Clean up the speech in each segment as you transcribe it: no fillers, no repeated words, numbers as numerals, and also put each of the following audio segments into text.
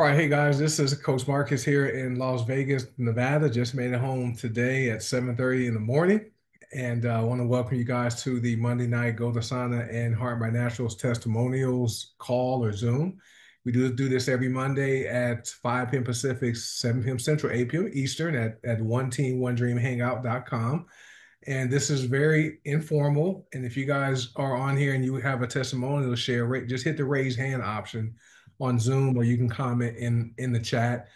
All right, hey guys, this is Coach Marcus here in Las Vegas, Nevada. Just made it home today at 7:30 in the morning. And I want to welcome you guys to the Monday night goDesana and Heart by Naturals Testimonials call or Zoom. We do this every Monday at 5 p.m. Pacific, 7 p.m. Central, 8 p.m. Eastern at one team, one dream hangout.com. And this is very informal. And if you guys are on here and you have a testimonial to share, just hit the raise hand option on Zoom, or you can comment in the chat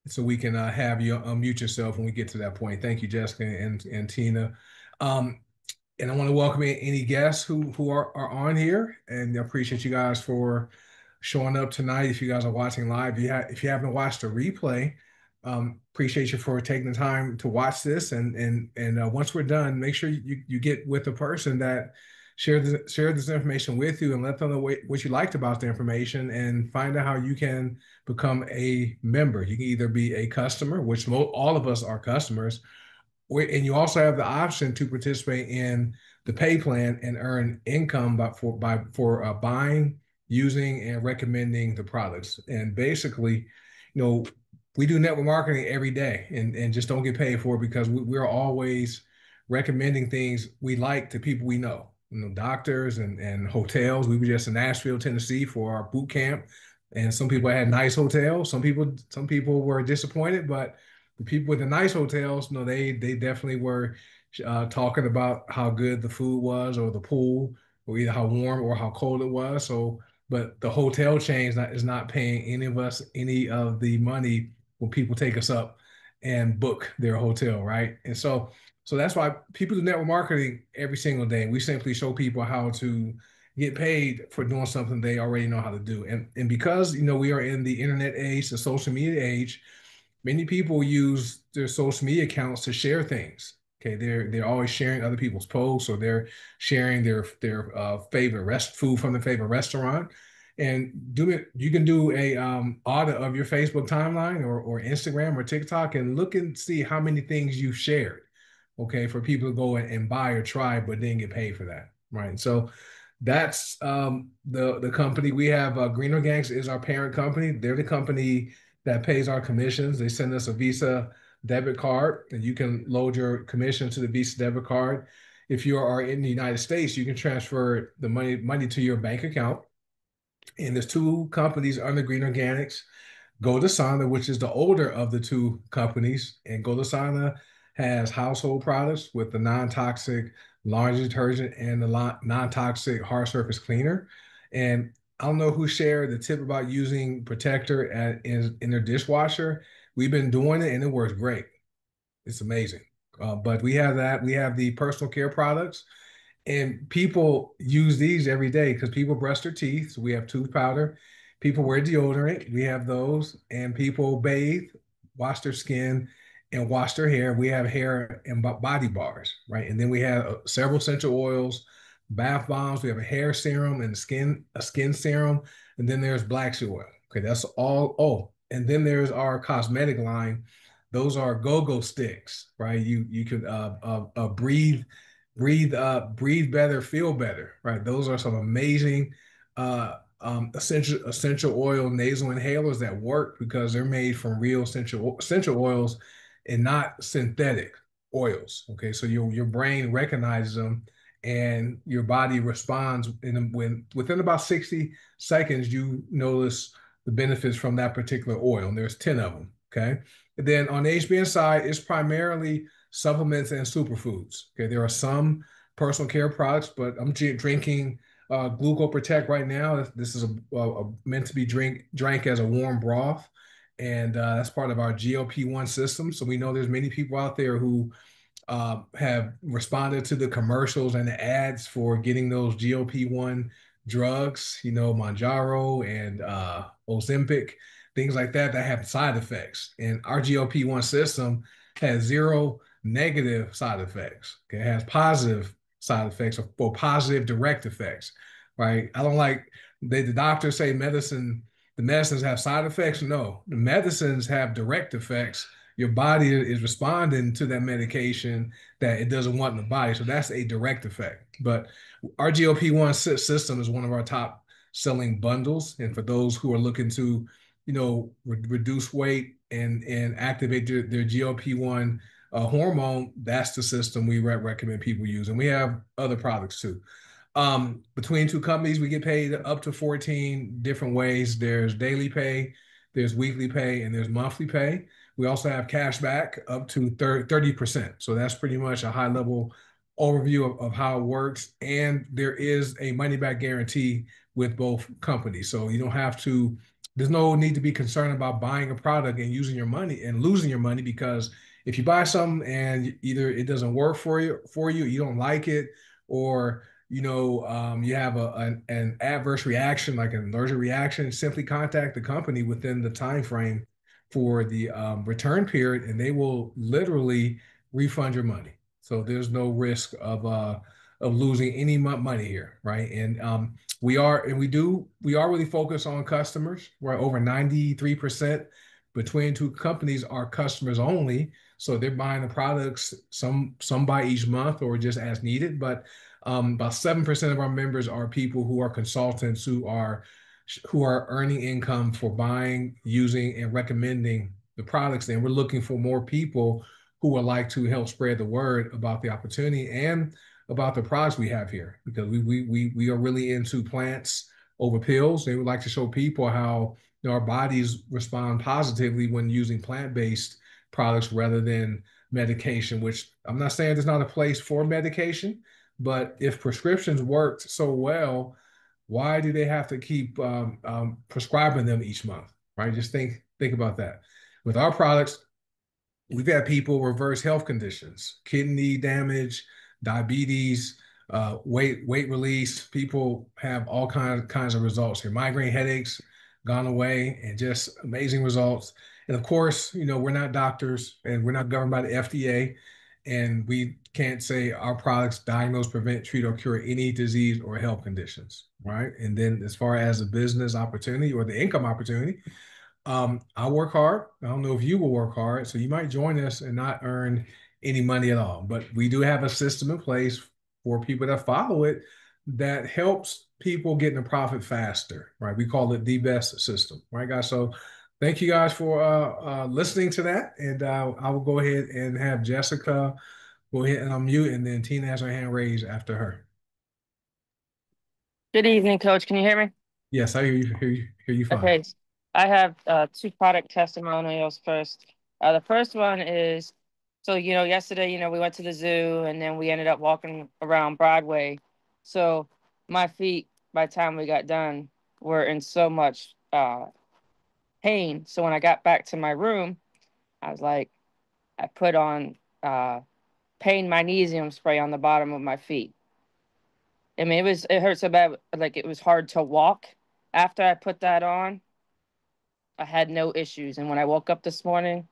so we can have you unmute yourself when we get to that point. Thank you, Jessica and Tina. Um, and I want to welcome any guests who are on here, and I appreciate you guys for showing up tonight. If you guys are watching live, if you haven't watched the replay, appreciate you for taking the time to watch this. And once we're done, make sure you get with the person that shared this information with you, and let them know what you liked about the information, and find out how you can become a member. You can either be a customer, which all of us are customers, and you also have the option to participate in the pay plan and earn income for buying, using, and recommending the products. And basically, we do network marketing every day, and just don't get paid for it, because we're always recommending things we like to people we know. Doctors and hotels. We were just in Nashville, Tennessee for our boot camp, and some people had nice hotels. Some people were disappointed, but the people with the nice hotels, they definitely were talking about how good the food was, or the pool, or either how warm or how cold it was. So, but the hotel chain is not paying any of us any of the money when people take us up and book their hotel, right? And so that's why people do network marketing every single day. We simply show people how to get paid for doing something they already know how to do. And because we are in the internet age, the social media age, many people use their social media accounts to share things. Okay, they're always sharing other people's posts, or they're sharing their favorite food from their favorite restaurant. And you can do a audit of your Facebook timeline, or Instagram or TikTok, and look and see how many things you've shared. Okay, for people to go and buy or try, but then get paid for that, right? So that's the company we have. Green Organics is our parent company. They're the company that pays our commissions. They send us a Visa debit card, and you can load your commission to the Visa debit card. If you are in the United States, you can transfer the money to your bank account. And there's two companies under Green Organics: goDesana, which is the older of the two companies, and goDesana has household products with the non-toxic laundry detergent and the non-toxic hard surface cleaner. And I don't know who shared the tip about using protector in their dishwasher. We've been doing it, and it works great. It's amazing. But we have that. We have the personal care products, and people use these every day because people brush their teeth. So we have tooth powder. People wear deodorant. We have those. And people bathe, wash their skin, and wash their hair. We have hair and body bars, right? And then we have several essential oils, bath bombs. We have a hair serum and a skin serum. And then there's black seed oil. Okay, that's all. Oh, and then there's our cosmetic line. Those are go-go sticks, right? You can breathe better, feel better, right? Those are some amazing essential oil nasal inhalers that work because they're made from real essential oils and not synthetic oils. Okay, so your brain recognizes them, and your body responds within about 60 seconds you notice the benefits from that particular oil, and there's 10 of them. Okay, and then on the HBN side, it's primarily supplements and superfoods. Okay, there are some personal care products, but I'm drinking Gluco Protect right now. This is meant to be drank as a warm broth, and that's part of our GLP-1 system. So we know there's many people out there who have responded to the commercials and the ads for getting those GLP-1 drugs, Mounjaro and Ozempic, things like that have side effects. And our GLP-1 system has zero negative side effects. Okay? It has positive side effects, or positive direct effects, right? I don't like the doctors say the medicines have side effects. No, the medicines have direct effects. Your body is responding to that medication that it doesn't want in the body. So that's a direct effect. But our GLP-1 system is one of our top selling bundles. And for those who are looking to reduce weight and activate their GLP-1 hormone, that's the system we recommend people use. And we have other products too. Between two companies, we get paid up to 14 different ways. There's daily pay, there's weekly pay, and there's monthly pay. We also have cash back up to 30%. So that's pretty much a high level overview of how it works. And there is a money back guarantee with both companies. So you don't have to, there's no need to be concerned about buying a product and using your money and losing your money, because if you buy something and either it doesn't work for you, you don't like it, or you have an adverse reaction, like an allergic reaction, simply contact the company within the time frame for the return period, and they will literally refund your money. So there's no risk of losing any money here, right? And we are really focused on customers. We're over 93% between two companies are customers only. So they're buying the products, some buy each month or just as needed, but about 7% of our members are people who are consultants who are earning income for buying, using, and recommending the products. And we're looking for more people who would like to help spread the word about the opportunity and about the products we have here, because we are really into plants over pills. They would like to show people how our bodies respond positively when using plant-based products rather than medication, which I'm not saying there's not a place for medication, but if prescriptions worked so well, why do they have to keep prescribing them each month, right? Just think about that. With our products, we've had people reverse health conditions, kidney damage, diabetes, weight release. People have all kinds of results here. Migraine headaches gone away, and just amazing results. And of course, we're not doctors and we're not governed by the FDA, and we can't say our products diagnose, prevent, treat, or cure any disease or health conditions, right? And then as far as the business opportunity or the income opportunity, I work hard. I don't know if you will work hard, so you might join us and not earn any money at all. But we do have a system in place for people that follow it that helps people get in a profit faster, right? We call it the best system, right, guys? So thank you guys for listening to that. And I will go ahead and have Jessica go ahead and unmute, and then Tina has her hand raised after her. Good evening, Coach. Can you hear me? Yes, I hear you fine. Okay. I have two product testimonials first. The first one is, so, yesterday, we went to the zoo and then we ended up walking around Broadway. So my feet, by the time we got done, were in so much pain. So when I got back to my room, I was like, I put on pain magnesium spray on the bottom of my feet. I mean, it hurt so bad, like it was hard to walk. After I put that on, I had no issues. And when I woke up this morning,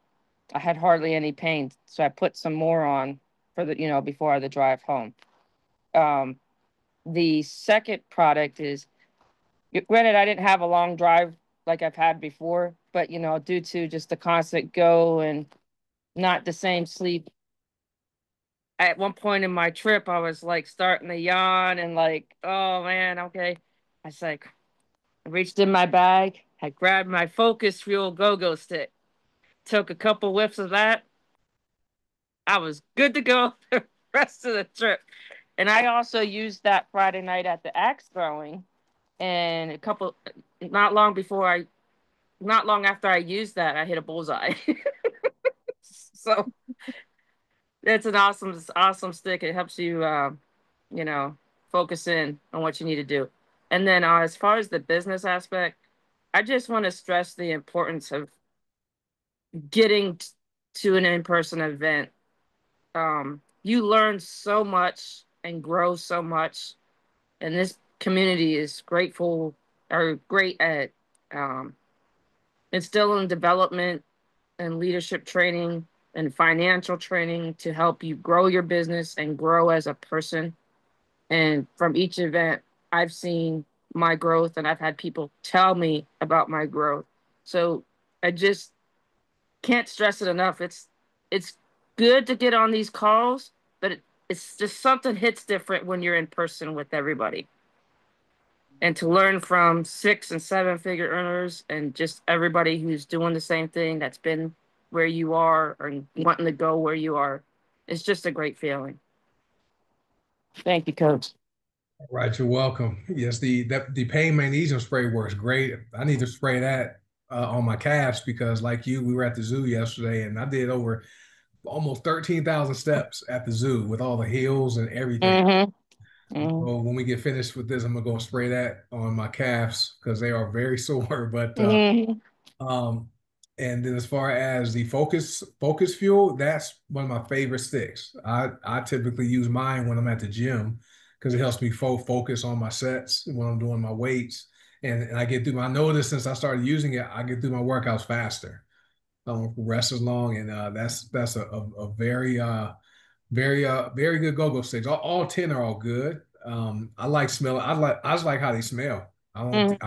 I had hardly any pain. So I put some more on for before the drive home. Um, the second product is, granted, I didn't have a long drive like I've had before, but due to just the constant go and not the same sleep, at one point in my trip, I was like starting to yawn and like, oh man, okay. I was like, I reached in my bag, I grabbed my Focus Fuel Go-Go stick, took a couple whiffs of that. I was good to go the rest of the trip. And I also used that Friday night at the axe throwing. And not long not long after I used that, I hit a bullseye. So it's an awesome stick. It helps you, you know, focus in on what you need to do. And then as far as the business aspect, I just want to stress the importance of getting to an in-person event. You learn so much and grow so much, and this community is great at um, instilling development and leadership training and financial training to help you grow your business and grow as a person. And from each event, I've seen my growth and I've had people tell me about my growth. So I just can't stress it enough. It's good to get on these calls, but it's just something hits different when you're in person with everybody. and to learn from 6 and 7 figure earners and just everybody who's doing the same thing that's been where you are or wanting to go where you are. It's just a great feeling. Thank you, Coach. Right, you're welcome. Yes, the pain magnesium spray works great. I need to spray that on my calves because, like you, we were at the zoo yesterday, and I did over almost 13,000 steps at the zoo with all the hills and everything. Mm-hmm. Mm-hmm. So when we get finished with this, I'm gonna go spray that on my calves because they are very sore. But Mm-hmm. um, and then as far as the focus fuel, that's one of my favorite sticks. I typically use mine when I'm at the gym because it helps me focus on my sets when I'm doing my weights. And I get through my notice since I started using it, I get through my workouts faster. I don't rest as long, and that's a very good go-go sticks. All 10 are all good. I like smell. I just like how they smell. I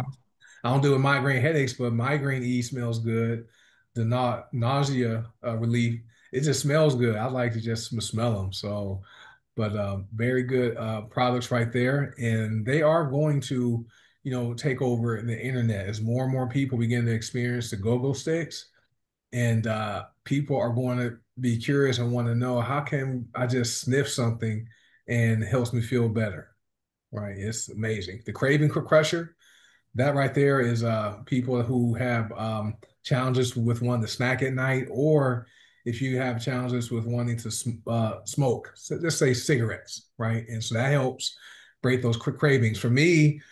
don't do with migraine headaches, but migraine E smells good. The nausea relief, it just smells good. I like to just smell them. So, but very good products right there, and they are going to, take over the internet as more and more people begin to experience the go-go sticks, and people are going to be curious and want to know how can I just sniff something and it helps me feel better. Right? It's amazing. The craving crusher, that right there is people who have challenges with wanting to snack at night, or if you have challenges with wanting to smoke, so let's say cigarettes, right? And so that helps break those cravings. For me,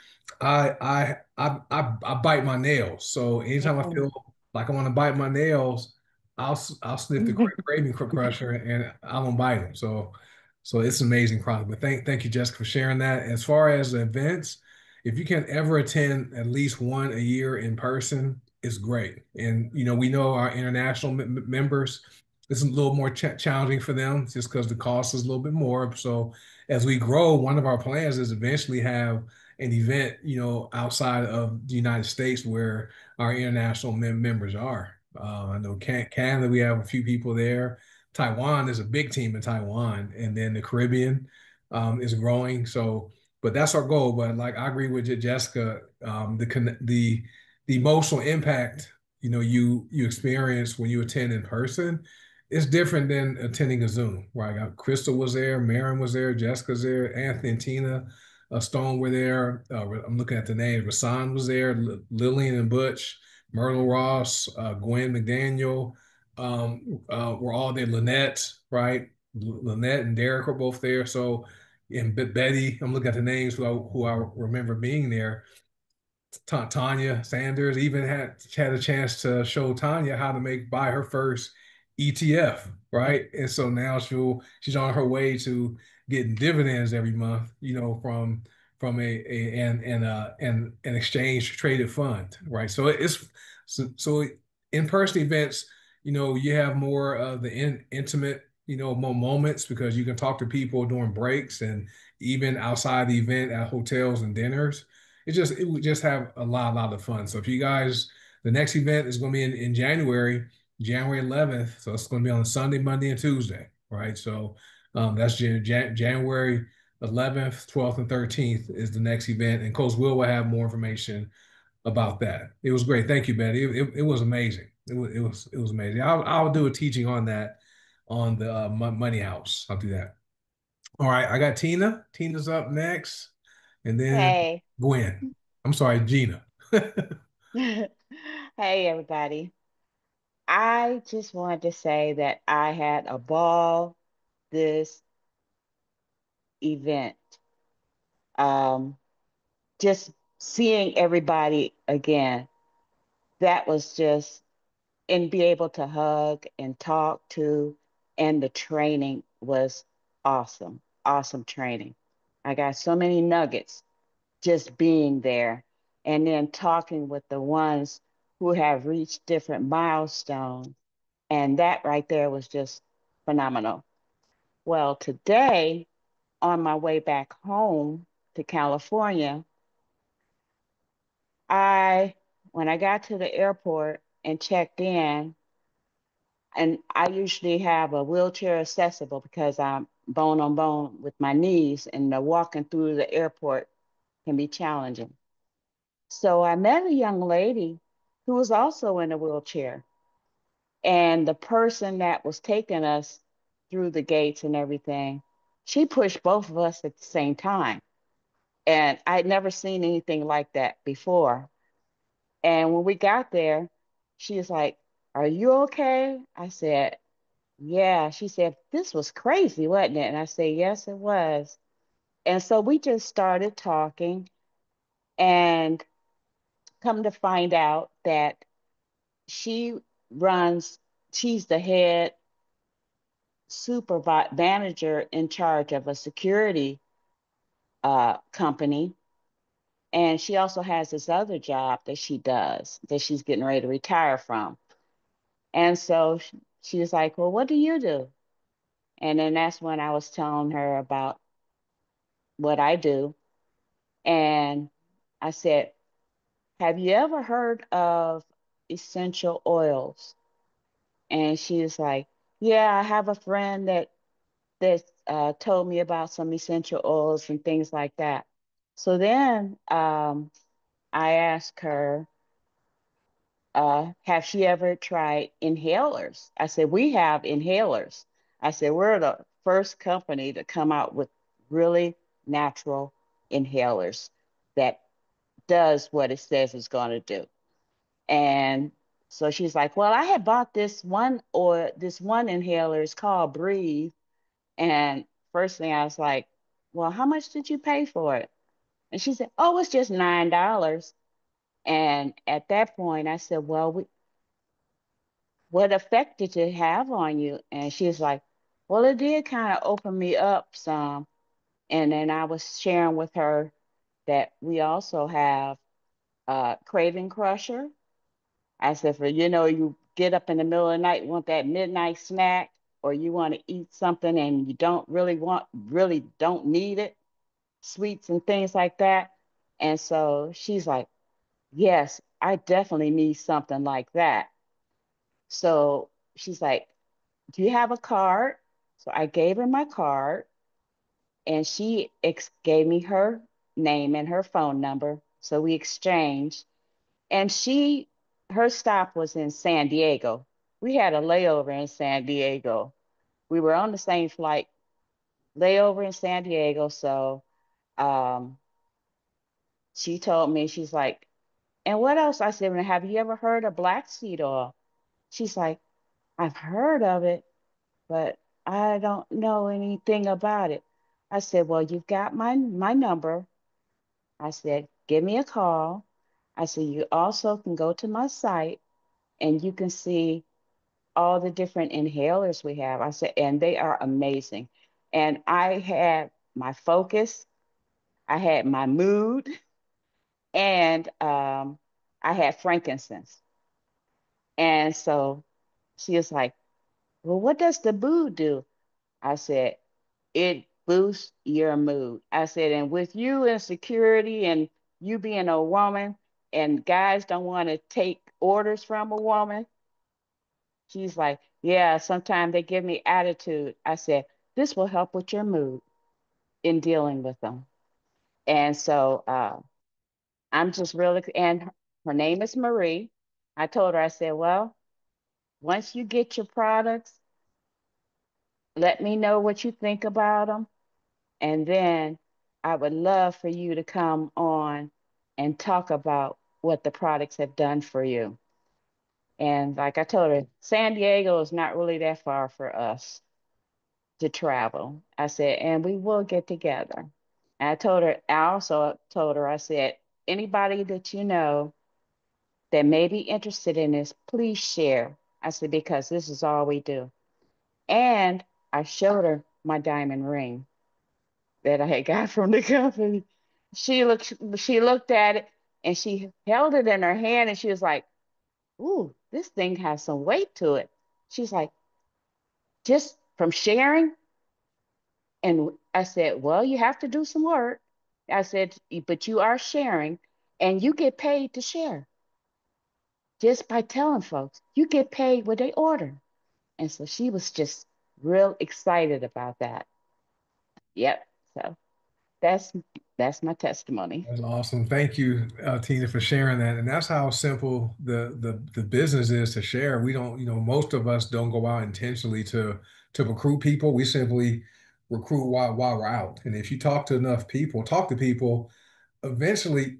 I bite my nails. So anytime I feel like I want to bite my nails, I'll sniff the craving crusher and I won't bite them. So it's an amazing product. But thank you, Jessica, for sharing that. As far as the events, if you can ever attend at least one a year in person, it's great. And we know our international members, it's a little more challenging for them just because the cost is a little bit more. So as we grow, one of our plans is eventually have an event, outside of the United States where our international members are. I know Canada, we have a few people there. Taiwan is a big team in Taiwan, and then the Caribbean is growing. So, but that's our goal. But like I agree with Jessica, the emotional impact you experience when you attend in person is different than attending a Zoom. Right? Crystal was there, Maren was there, Jessica's there, Anthony and Tina. Stone were there. I'm looking at the name. Rasan was there. Lillian and Butch, Myrtle Ross, Gwen McDaniel, were all there. Lynette, right? Lynette and Derek were both there. So, and Betty, I'm looking at the names who I remember being there. Tanya Sanders even had a chance to show Tanya how to buy her first ETF, right? And so now she's on her way to getting dividends every month, from an exchange traded fund, right? So in-person events, you have more of the intimate, moments because you can talk to people during breaks and even outside the event at hotels and dinners. It would just have a lot of fun. So if you guys, the next event is going to be in January, January 11th. So it's going to be on Sunday, Monday, and Tuesday, right? So that's January 11th, 12th, and 13th is the next event. And Coach Will have more information about that. It was great. Thank you, Betty. It was amazing. It was amazing. I'll do a teaching on that on the Money House. I'll do that. All right, I got Tina. Tina's up next, and then Hey. Gwen. I'm sorry, Gina. Hey, everybody. I just wanted to say that I had a ball this event. Um, just seeing everybody again, that was just, and be able to hug and talk to, and the training was awesome. Awesome training. I got so many nuggets just being there and then talking with the ones who have reached different milestones. And that right there was just phenomenal. Well, today, on my way back home to California, I, when I got to the airport and checked in, and I usually have a wheelchair accessible because I'm bone on bone with my knees, and the walking through the airport can be challenging. So I met a young lady who was also in a wheelchair. And the person that was taking us through the gates and everything, she pushed both of us at the same time. And I'd never seen anything like that before. And when we got there, she was like, "Are you okay?" I said, "Yeah." She said, "This was crazy, wasn't it?" And I said, "Yes, it was." And so we just started talking and come to find out that she runs, she's the head supervisor manager in charge of a security company. And she also has this other job that she does that she's getting ready to retire from. And so she was like, "Well, what do you do?" And then that's when I was telling her about what I do. And I said, "Have you ever heard of essential oils?" And she was like, "Yeah, I have a friend that told me about some essential oils and things like that." So then I asked her, "Have she ever tried inhalers?" I said, "We have inhalers." I said, "We're the first company to come out with really natural inhalers that does what it says it's going to do." And so she's like, "Well, I had bought this one inhaler. It's called Breathe." And first thing I was like, "Well, how much did you pay for it?" And she said, "Oh, it's just $9." And at that point, I said, "Well, what effect did it have on you?" And she was like, "Well, it did kind of open me up some." And then I was sharing with her that we also have Craving Crusher. I said, for you get up in the middle of the night, want that midnight snack, or you want to eat something and you don't really don't need it, sweets and things like that. And so she's like, "Yes, I definitely need something like that." So she's like, "Do you have a card?" So I gave her my card and she gave me her name and her phone number. So we exchanged. And her stop was in San Diego. We had a layover in San Diego. We were on the same flight, layover in San Diego. So um, she told me, she's like, "And what else?" I said, "Well, have you ever heard of black seed oil?" She's like, "I've heard of it, but I don't know anything about it." I said, "Well, you've got my number." I said, "Give me a call." I said, "You also can go to my site and you can see all the different inhalers we have." I said, "And they are amazing." And I had my focus, I had my mood, and I had frankincense. And so she was like, "Well, what does the mood do?" I said, "It boosts your mood." I said, "And with you in security and you being a woman and guys don't want to take orders from a woman," she's like, "Yeah, sometimes they give me attitude." I said, "This will help with your mood in dealing with them." And so I'm just really, and her name is Marie. I told her, I said, "Well, once you get your products, let me know what you think about them. And then I would love for you to come on and talk about what the products have done for you." And like I told her, San Diego is not really that far for us to travel. I said, "And we will get together." And I also told her, I said, "Anybody that you know that may be interested in this, please share." I said, "Because this is all we do." And I showed her my diamond ring that I had got from the company. She looked at it and she held it in her hand and she was like, "Ooh, this thing has some weight to it." She's like, "Just from sharing?" And I said, "Well, you have to do some work." I said, "But you are sharing and you get paid to share just by telling folks. You get paid what they order." And so she was just real excited about that. Yep. So That's that's my testimony. That's awesome. Thank you, Tina, for sharing that. And that's how simple the business is to share. We don't, most of us don't go out intentionally to recruit people. We simply recruit while we're out. And if you talk to enough people, talk to people, eventually,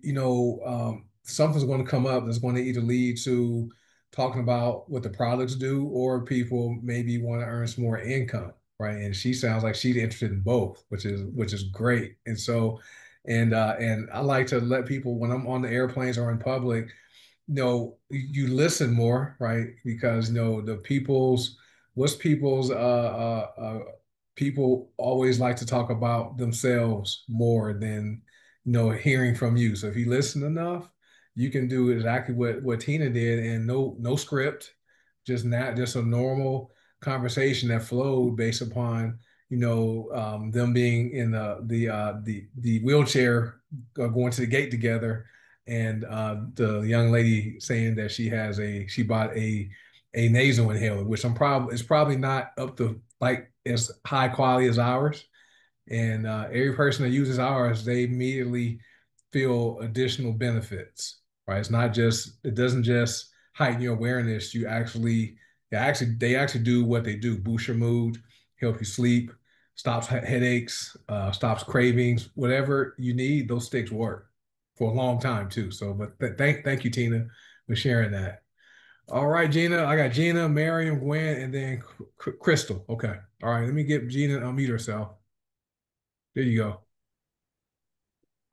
something's going to come up that's going to either lead to talking about what the products do, or people maybe want to earn some more income, right? And she sounds like she's interested in both, which is great. And I like to let people, when I'm on the airplanes or in public, you listen more, right? Because the what's people's people always like to talk about themselves more than hearing from you. So if you listen enough, you can do exactly what Tina did, and no script, just a normal conversation that flowed based upon them being in the wheelchair, going to the gate together, and the young lady saying that she bought a nasal inhaler, which is probably not up to like as high quality as ours. And every person that uses ours, they immediately feel additional benefits, right? It doesn't just heighten your awareness. They actually do what they do: boost your mood, help you sleep, stops headaches, stops cravings, whatever you need. Those sticks work for a long time too. So, but thank you, Tina, for sharing that. All right, Gina. I got Gina, Miriam, Gwen, and then Crystal. Okay. All right. Let me get Gina to unmute herself. There you go.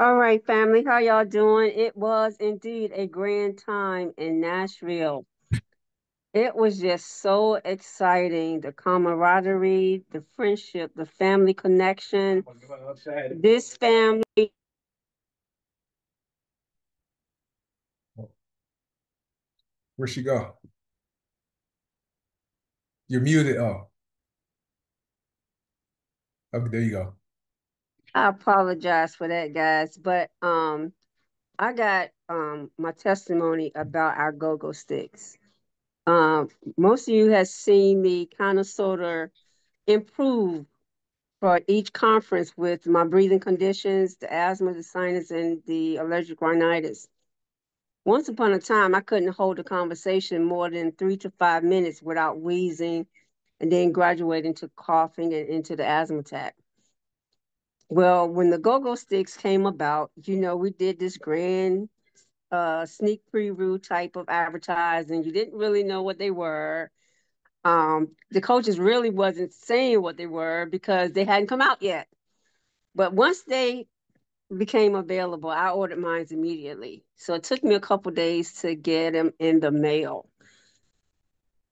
All right, family, how y'all doing? It was indeed a grand time in Nashville. It was just so exciting. The camaraderie, the friendship, the family connection. This family, Where'd she go? You're muted. Oh, okay, there you go. I apologize for that, guys, but I got my testimony about our go-go sticks. Um, Most of you have seen me kind of sort of improve for each conference with my breathing conditions, the asthma, the sinus, and the allergic rhinitis. Once upon a time, I couldn't hold a conversation more than 3 to 5 minutes without wheezing and then graduating to coughing and into the asthma attack. Well, when the go-go sticks came about, we did this grand sneak preview type of advertising. You didn't really know what they were. The coaches really wasn't saying what they were because they hadn't come out yet. But once they became available, I ordered mine immediately. So it took me a couple days to get them in the mail.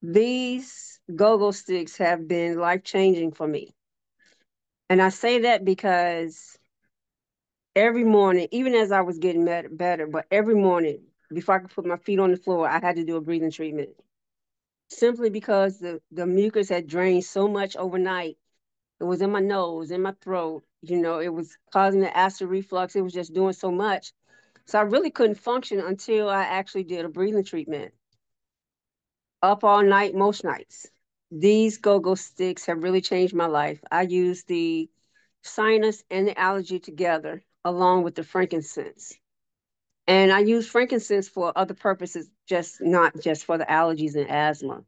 These go-go sticks have been life-changing for me. And I say that because every morning, even as I was getting better, but every morning, before I could put my feet on the floor, I had to do a breathing treatment. Simply because the mucus had drained so much overnight. It was in my nose, in my throat. It was causing the acid reflux. It was just doing so much. So I really couldn't function until I actually did a breathing treatment. Up all night, most nights. These go-go sticks have really changed my life. I use the sinus and the allergy together, along with the frankincense. And I use frankincense for other purposes, just not just for the allergies and asthma.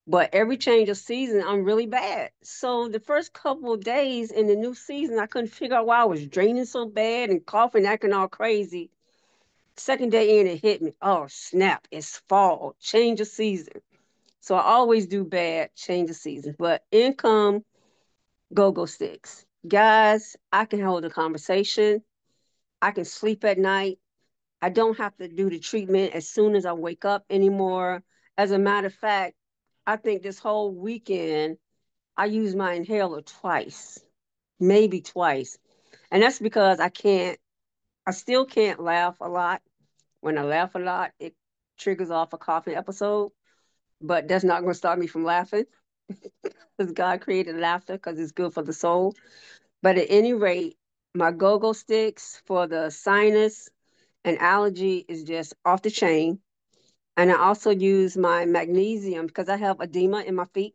But every change of season, I'm really bad. So the first couple of days in the new season, I couldn't figure out why I was draining so bad and coughing, acting all crazy. Second day in, it hit me. Oh, snap. It's fall, change of season. So I always do bad, change of season. But in come go-go sticks. Guys, I can hold a conversation. I can sleep at night. I don't have to do the treatment as soon as I wake up anymore. As a matter of fact, I think this whole weekend, I used my inhaler twice, maybe twice. And that's because I still can't laugh a lot. When I laugh a lot, it triggers off a coughing episode, but that's not going to stop me from laughing because God created laughter because it's good for the soul. But at any rate, my go-go sticks for the sinus and allergy is just off the chain. And I also use my magnesium because I have edema in my feet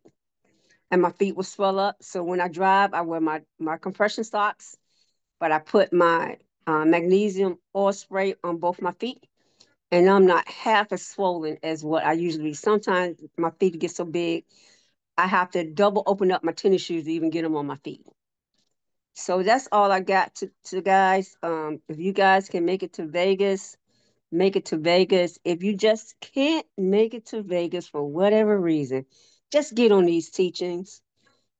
and my feet will swell up. So when I drive, I wear my compression socks but I put my magnesium oil spray on both my feet, and I'm not half as swollen as what I usually be. Sometimes my feet get so big, I have to double open up my tennis shoes to even get them on my feet. So that's all I got to guys. If you guys can make it to Vegas, make it to Vegas. If you just can't make it to Vegas for whatever reason, just get on these teachings,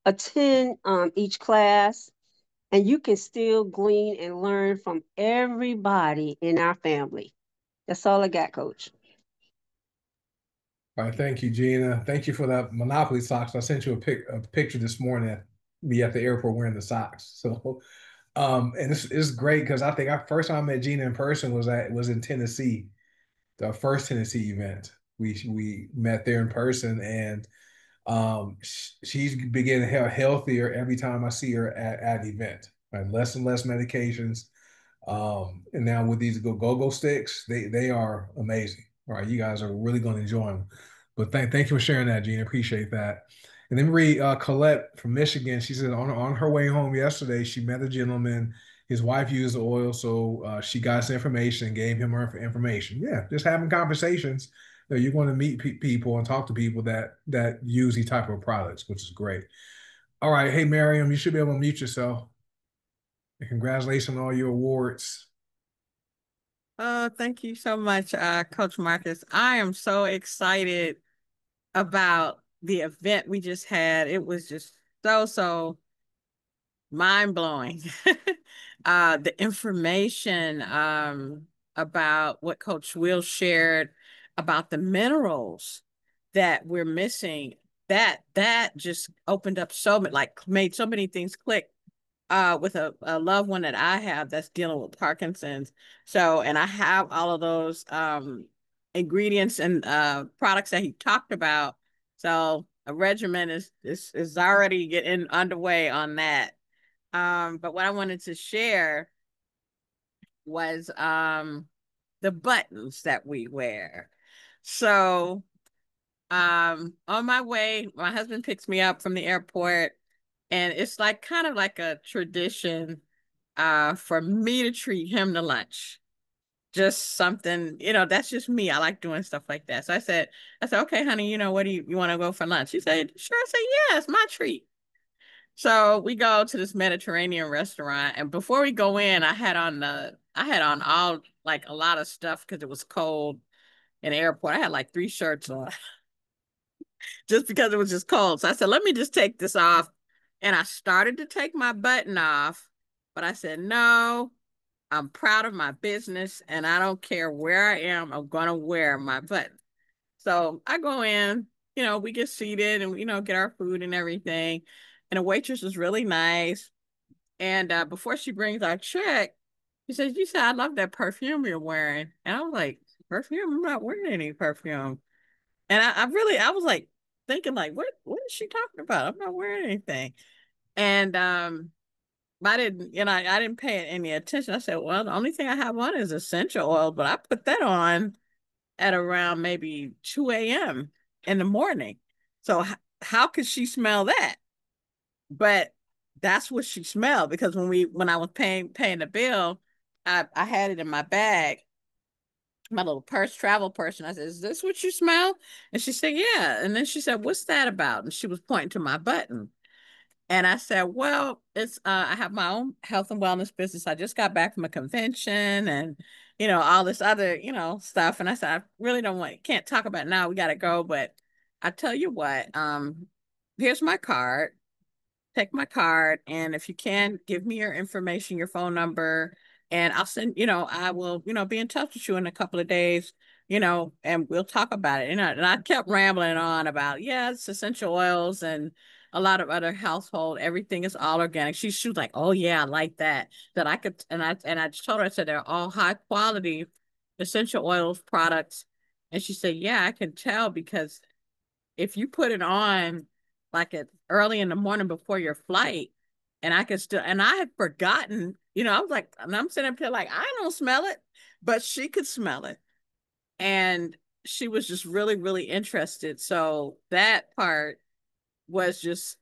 attend each class, and you can still glean and learn from everybody in our family. That's all I got, Coach. All right, thank you, Gina. Thank you for that Monopoly socks. I sent you a picture this morning at me at the airport wearing the socks. So, and it's great because I think first time I met Gina in person was in Tennessee, the first Tennessee event. We met there in person, and she's beginning to get healthier every time I see her at an event. Right, less and less medications. And now with these go sticks, they are amazing. All right, you guys are really going to enjoy them. But thank you for sharing that, Gene. Appreciate that. And then read Colette from Michigan. She said on her way home yesterday, she met a gentleman. His wife used the oil, so she got some information and gave him her information. Yeah, just having conversations. You're going to meet people and talk to people that use these type of products, which is great. All right, hey Miriam, you should be able to mute yourself. And congratulations on all your awards. Oh, thank you so much, Coach Marcus. I am so excited about the event we just had. It was just so mind-blowing. The information about what Coach Will shared about the minerals that we're missing, that just opened up so many, like made so many things click with a loved one that I have that's dealing with Parkinson's. So, and I have all of those ingredients and products that he talked about. So a regimen is already getting underway on that. But what I wanted to share was the buttons that we wear. So on my way, my husband picks me up from the airport, and it's like kind of like a tradition for me to treat him to lunch. Just something, that's just me. I like doing stuff like that. So I said, okay, honey, what do you want to go for lunch? She said, sure. I said, yeah, it's my treat. So we go to this Mediterranean restaurant, and before we go in, I had on all like a lot of stuff because it was cold in the airport. I had like 3 shirts on just because it was just cold. So I said, let me just take this off. And I started to take my button off, but I said, no, I'm proud of my business and I don't care where I am. I'm going to wear my button. So I go in, we get seated and, get our food and everything. And the waitress was really nice. And before she brings our check, she says, you said, I love that perfume you're wearing. And I was like, perfume? I'm not wearing any perfume. And I was like thinking like, what is she talking about? I'm not wearing anything. And I didn't pay any attention. I said, well, the only thing I have on is essential oil, but I put that on at around maybe 2 a.m. in the morning. So how could she smell that? But that's what she smelled because when I was paying the bill, I had it in my bag, my little travel purse. And I said, is this what you smell? And she said, yeah. And then she said, what's that about? And she was pointing to my button. And I said, well, it's I have my own health and wellness business. I just got back from a convention and, all this other, stuff. And I said, I really can't talk about it now. We got to go. But I tell you what, here's my card. Take my card. And if you can, give me your information, your phone number, and I'll send, I will, be in touch with you in a couple of days, and we'll talk about it. And I kept rambling on about, yeah, it's essential oils and a lot of other household, everything is all organic. She was like, oh yeah, I like that. That I could, and I just told her, I said, they're all high quality essential oils products. And she said, yeah, I can tell because if you put it on like at early in the morning before your flight, and I had forgotten, I was like, and I'm sitting up here like, I don't smell it, but she could smell it. And she was just really, really interested. So that part was just,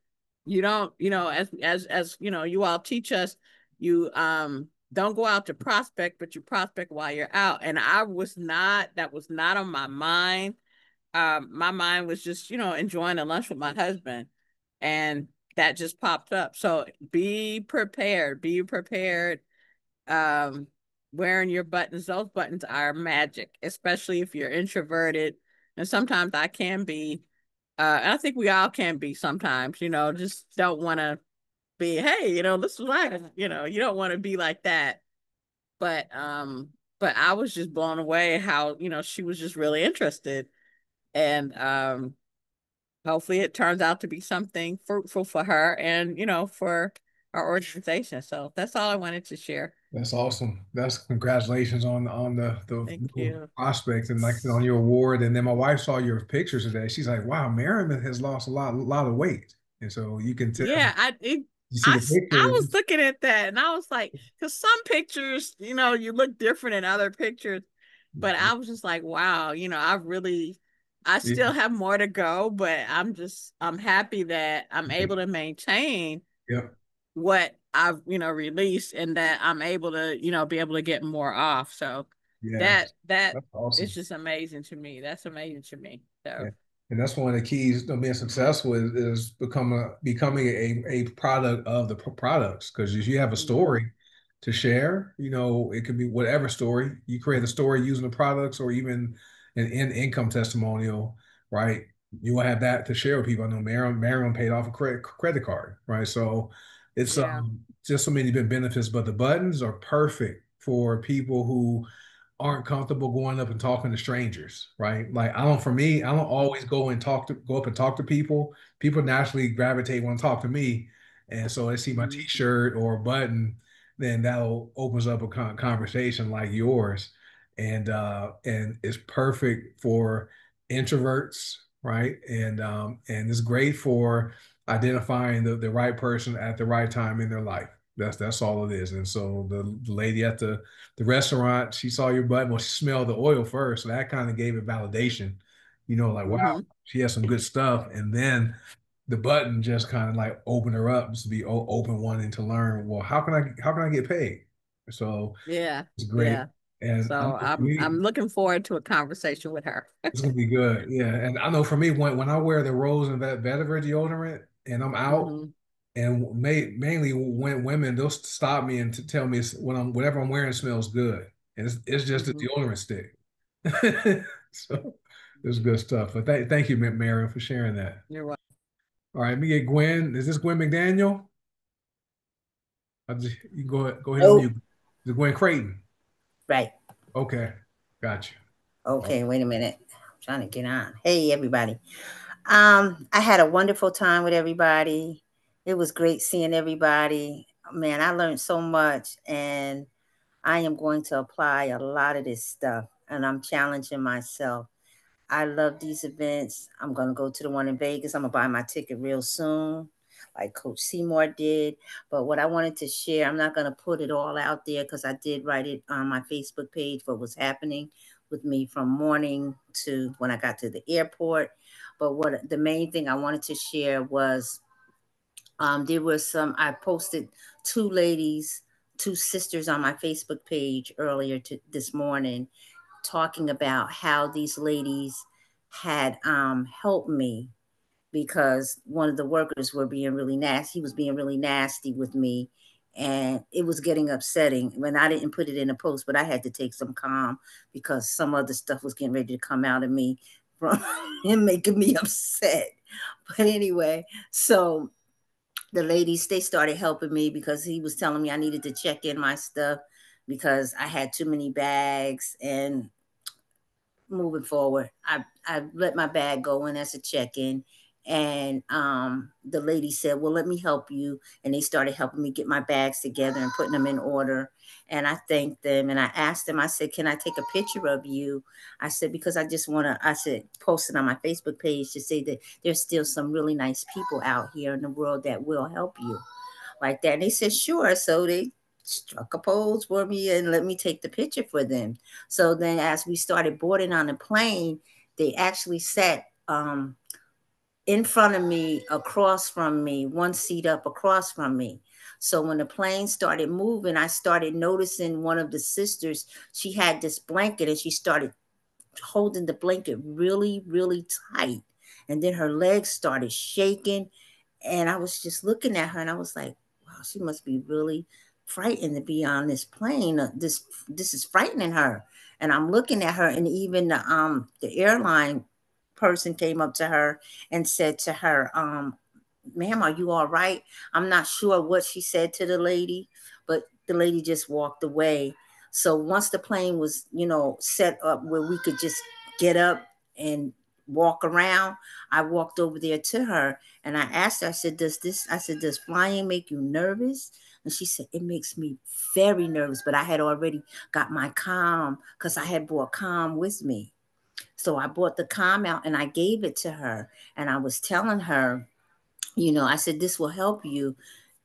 you don't, as you all teach us, you don't go out to prospect, but you prospect while you're out. And that was not on my mind. My mind was just, enjoying a lunch with my husband, and that just popped up. So be prepared. Be prepared. Um, Wearing your buttons. Those buttons are magic, especially if you're introverted. And sometimes I can be. And I think we all can be sometimes. Just don't want to be. Hey, this is like. You don't want to be like that. But I was just blown away how she was just really interested, and hopefully it turns out to be something fruitful for her and for our organization. So that's all I wanted to share. That's awesome. That's congratulations on the Thank you. prospect and like on your award. And then my wife saw your pictures today. She's like, "Wow, Merriman has lost a lot of weight." And so you can tell. Yeah, You see the I picture. was looking at that and I was like, because some pictures, you look different in other pictures, but I was just like, wow, I Yeah, still have more to go, but I'm happy that I'm able to maintain yeah, what I've, released, and that I'm able to, be able to get more off. So yeah. that That's is awesome. just amazing to me. That's amazing to me. Yeah. So And that's one of the keys to being successful is becoming a product of the products. Because if you have a mhm, story to share, it could be whatever story. You create a story using the products or even an income testimonial, right? You will have that to share with people. I know Marion paid off a credit card, right? So it's yeah. just so many benefits, but the buttons are perfect for people who aren't comfortable going up and talking to strangers, right? Like for me, I don't always go up and talk to people. People naturally gravitate want to talk to me. And so they see my Mhm. t-shirt or a button, then that'll opens up a conversation like yours. And it's perfect for introverts, right? And it's great for identifying the right person at the right time in their life. That's all it is. And so the lady at the restaurant, she saw your butt. Well, she smelled the oil first. So that kind of gave it validation, like, wow, Mhm. she has some good stuff. And then the button just kind of like opened her up to be open, wanting to learn, well, how can I get paid? So Yeah. it's great. Yeah. And I So know for I'm me, looking forward to a conversation with her. it's gonna be good. Yeah. And I know for me, when I wear the Rose and Vetiver deodorant and I'm out, Hmm. and mainly when women, they'll stop me and to tell me whatever I'm wearing smells good. And it's just a Hmm. deodorant stick. So it's good stuff. But thank you, Marion, for sharing that. You're welcome. All right, let me get Gwen. Is this Gwen McDaniel? You can go ahead on Oh, mute. Is it Gwen Creighton? right. Okay, got you. Oh, Okay, wait a minute. I'm trying to get on. Hey, everybody. I had a wonderful time with everybody. It was great seeing everybody. Man, I learned so much, and I am going to apply a lot of this stuff, and I'm challenging myself. I love these events. I'm going to go to the one in Vegas. I'm going to buy my ticket real soon, like Coach Seymour did. But what I wanted to share, I'm not going to put it all out there because I did write it on my Facebook page, what was happening with me from morning to when I got to the airport. But what the main thing I wanted to share was there was I posted two sisters on my Facebook page earlier this morning talking about how these ladies had helped me because one of the workers were being really nasty. He was being really nasty with me, and it was getting upsetting. When I didn't put it in a post, but I had to take some calm because some other stuff was getting ready to come out of me from him making me upset. But anyway, so the ladies, they started helping me because he was telling me I needed to check in my stuff because I had too many bags. And moving forward, I let my bag go in as a check-in, and the lady said, well, let me help you, and they started helping me get my bags together and putting them in order. And I thanked them, and I asked them, I said, can I take a picture of you? I said, because I just want to, I said, post it on my Facebook page to say that there's still some really nice people out here in the world that will help you like that. And they said, sure. So they struck a pose for me and let me take the picture for them. So then as we started boarding on the plane, they actually sat in front of me, across from me, one seat up across from me. So when the plane started moving, I started noticing one of the sisters, she had this blanket and she started holding the blanket really, really tight. And then her legs started shaking. And I was just looking at her and I was like, wow, she must be really frightened to be on this plane. This is frightening her. And I'm looking at her, and even the airline person came up to her and said to her, ma'am, are you all right? I'm not sure what she said to the lady, but the lady just walked away. So once the plane was, set up where we could just get up and walk around, I walked over there to her and I asked her, I said, does flying make you nervous? And she said, it makes me very nervous, but I had already got my calm because I had brought calm with me. So I brought the calm out and I gave it to her. And I was telling her, I said, this will help you.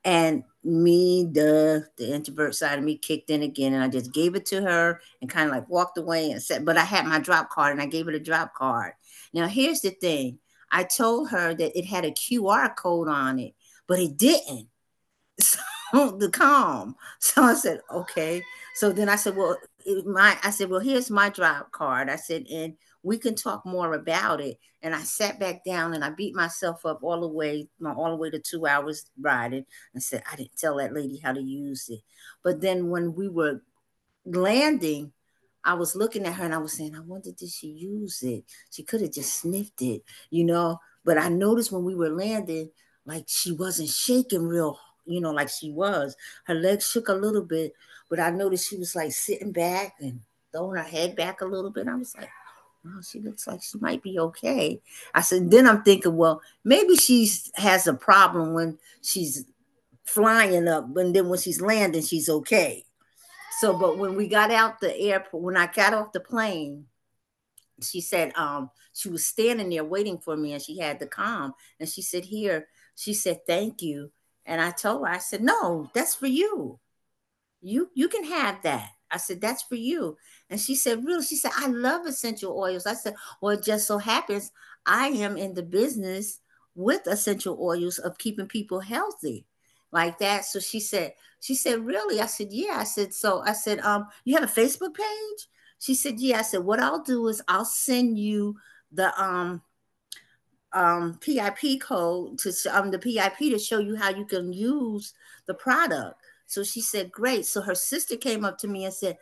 And the introvert side of me kicked in again. And I just gave it to her and kind of like walked away and said, but I had my drop card and I gave her a drop card. Now, here's the thing. I told her that it had a QR code on it, but it didn't. So the calm. So I said, okay. So then I said, well, here's my drop card. I said, and we can talk more about it. And I sat back down and I beat myself up all the way to 2 hours riding. I said, I didn't tell that lady how to use it. But then when we were landing, I was looking at her and I was saying, I wonder, did she use it? She could have just sniffed it, But I noticed when we were landing, like she wasn't shaking real, like she was. Her legs shook a little bit, but I noticed she was like sitting back and throwing her head back a little bit. I was like, oh, she looks like she might be okay. I said, then I'm thinking, well, maybe she has a problem when she's flying up, and then when she's landing, she's okay. So, but when we got out the airport, when I got off the plane, she said, she was standing there waiting for me and she had the calm. And she said, here, she said, thank you. And I told her, I said, no, that's for you. You can have that. I said, that's for you. And she said, really? She said, I love essential oils. I said, well, it just so happens I am in the business with essential oils of keeping people healthy like that. So she said, really? I said, yeah. I said, you have a Facebook page? She said, yeah. I said, what I'll do is I'll send you the PIP code to the PIP to show you how you can use the product. So she said, great. So her sister came up to me and said,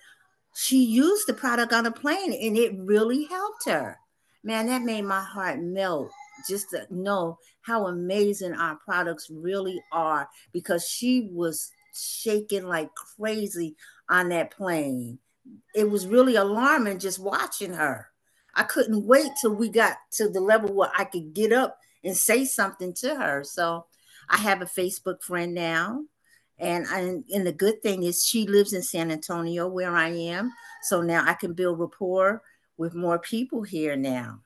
she used the product on a plane and it really helped her. Man, that made my heart melt just to know how amazing our products really are, because she was shaking like crazy on that plane. It was really alarming just watching her. I couldn't wait till we got to the level where I could get up and say something to her. So I have a Facebook friend now. And the good thing is she lives in San Antonio where I am. So now I can build rapport with more people here now.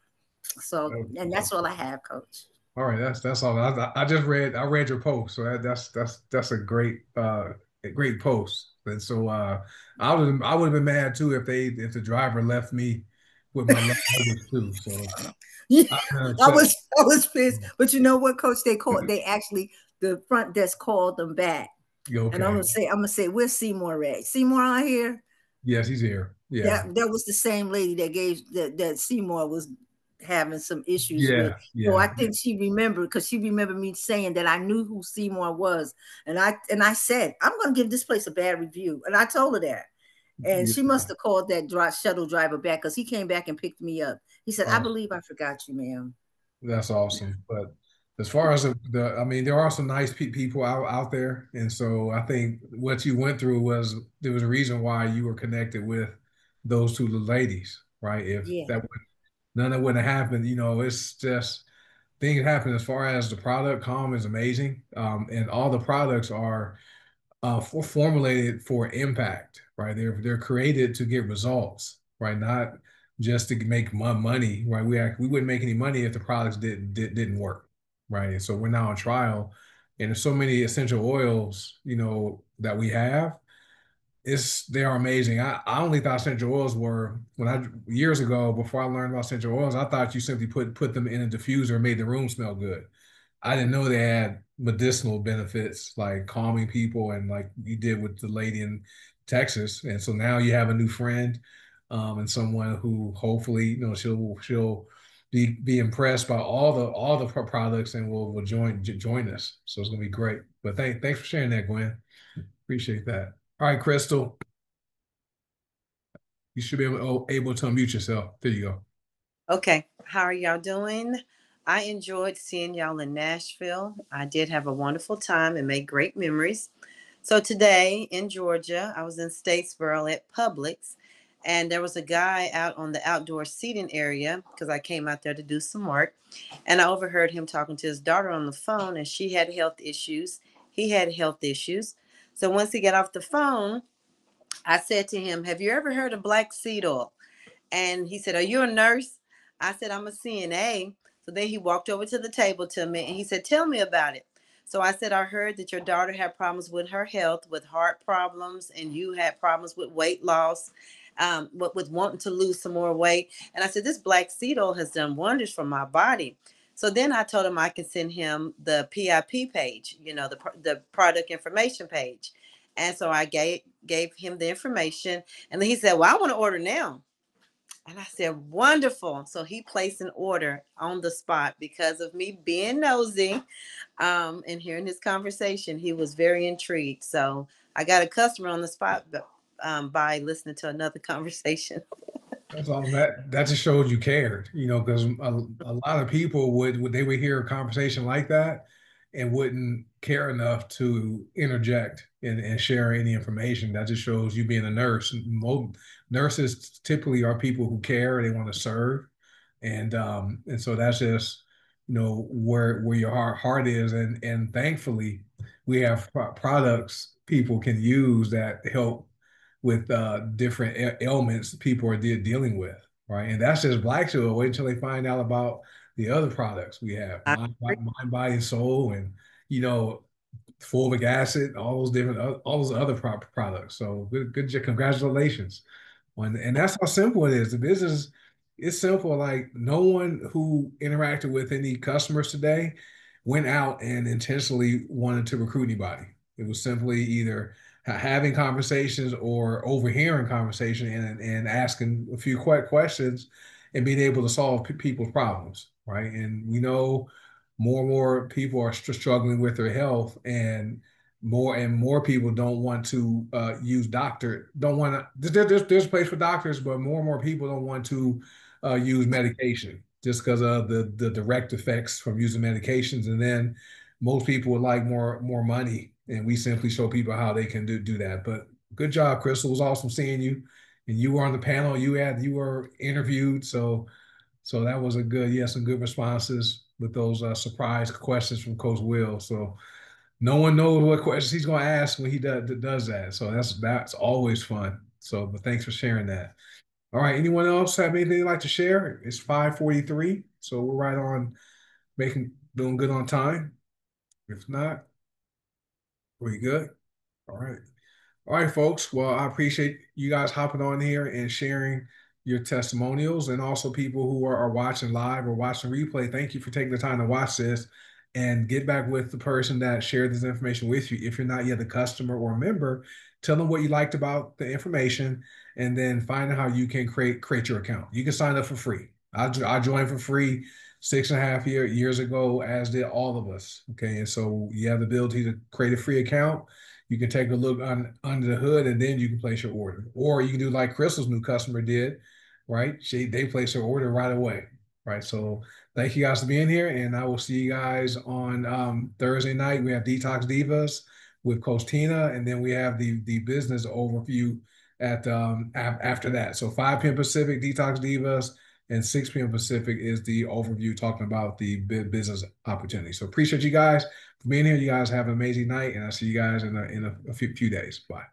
So, and that's all I have, Coach. All right, that's all. I read your post, so that's a great post. And so I would have been mad too if the driver left me with my luggage too. So Yeah, I'm I upset. was pissed. But you know what, Coach? They actually, the front desk called them back. And Okay. I'm gonna say, where's Seymour at? Seymour on here? Yes, he's here. Yeah. That was the same lady that that Seymour was having some issues with. Yeah. So I Yeah. think she remembered, because she remembered me saying that I knew who Seymour was. And I said, I'm gonna give this place a bad review. And I told her that. And Yeah. she must have called that shuttle driver back, because he came back and picked me up. He said, I Awesome. believe I forgot you, ma'am. That's awesome. But as far as I mean, there are some nice people out there, and so I think what you went through there was a reason why you were connected with those two little ladies, right? If Yeah. none of that wouldn't have happened, it's just things happen. As far as the product, Calm is amazing, and all the products are formulated for impact, right? They're created to get results, right? Not just to make money, right? We wouldn't make any money if the products didn't work, right? And so we're now on trial, and there's so many essential oils, that we have. They are amazing. I only thought essential oils were years ago, before I learned about essential oils, I thought you simply put them in a diffuser and made the room smell good. I didn't know they had medicinal benefits, like calming people, and like you did with the lady in Texas. And so now you have a new friend, and someone who hopefully, she'll be impressed by all the products and will join us. So it's gonna be great. But thanks for sharing that, Gwen. Appreciate that. All right, Crystal, you should be able to unmute yourself. There you go. Okay, how are y'all doing? I enjoyed seeing y'all in Nashville. I did have a wonderful time and made great memories. So today in Georgia, I was in Statesboro at Publix, and there was a guy out on the outdoor seating area because I came out there to do some work, and I overheard him talking to his daughter on the phone, and she had health issues. He had health issues. So once he got off the phone, I said to him, "Have you ever heard of black seed oil?" And he said, "Are you a nurse?" I said, "I'm a CNA." So then he walked over to the table to me and he said, "Tell me about it." So I said, "I heard that your daughter had problems with her health, with heart problems, and you had problems with weight loss, with wanting to lose some more weight." And I said, "This black seed oil has done wonders for my body." So then I told him I could send him the PIP page, the product information page. And so I gave him the information. And then he said, "Well, I want to order now." And I said, "Wonderful." So he placed an order on the spot because of me being nosy, and hearing his conversation. He was very intrigued. So I got a customer on the spot, by listening to another conversation. That's all that just showed you cared, because a lot of people they would hear a conversation like that and wouldn't care enough to interject and share any information. That just shows you being a nurse. Most nurses typically are people who care, they want to serve. And so that's just, where your heart is. And thankfully we have products people can use that help with different ailments people are dealing with, right? And that's just black sugar. Wait until they find out about the other products we have, I mind, agree. mind body, and soul, and you know, fulvic acid, all those different, all those other products. So congratulations. And that's how simple it is. The business is simple. Like no one who interacted with any customers today went out and intentionally wanted to recruit anybody. It was simply either having conversations or overhearing conversation and asking a few questions and being able to solve people's problems, right? And we know more and more people are struggling with their health, and more people don't want to use don't want to there's a place for doctors, but more and more people don't want to use medication just because of the direct effects from using medications. And then most people would like more money, and we simply show people how they can do that. But good job, Crystal. It was awesome seeing you, and you were on the panel. You were interviewed, so that was some good responses with those surprise questions from Coach Will. So no one knows what questions he's going to ask when he does that. So that's always fun. So, but thanks for sharing that. All right. Anyone else have anything they'd like to share? It's 5:43, so we're right on doing good on time. If not, we good. All right. All right, folks. Well, I appreciate you guys hopping on here and sharing your testimonials, and also people who are watching live or watching replay. Thank you for taking the time to watch this and get back with the person that shared this information with you. If you're not yet a customer or a member, tell them what you liked about the information, and then find out how you can create your account. You can sign up for free. I joined for free 6.5 years ago, as did all of us. Okay, and so you have the ability to create a free account. You can take a look under the hood, and then you can place your order. Or you can do like Crystal's new customer did, right? They placed her order right away, right? So thank you guys for being here, and I will see you guys on Thursday night. We have Detox Divas with Coach Tina, and then we have the business overview at after that. So 5 p.m. Pacific, Detox Divas, and 6 p.m. Pacific is the overview talking about the business opportunity. So appreciate you guys for being here. You guys have an amazing night, and I'll see you guys in a few days. Bye.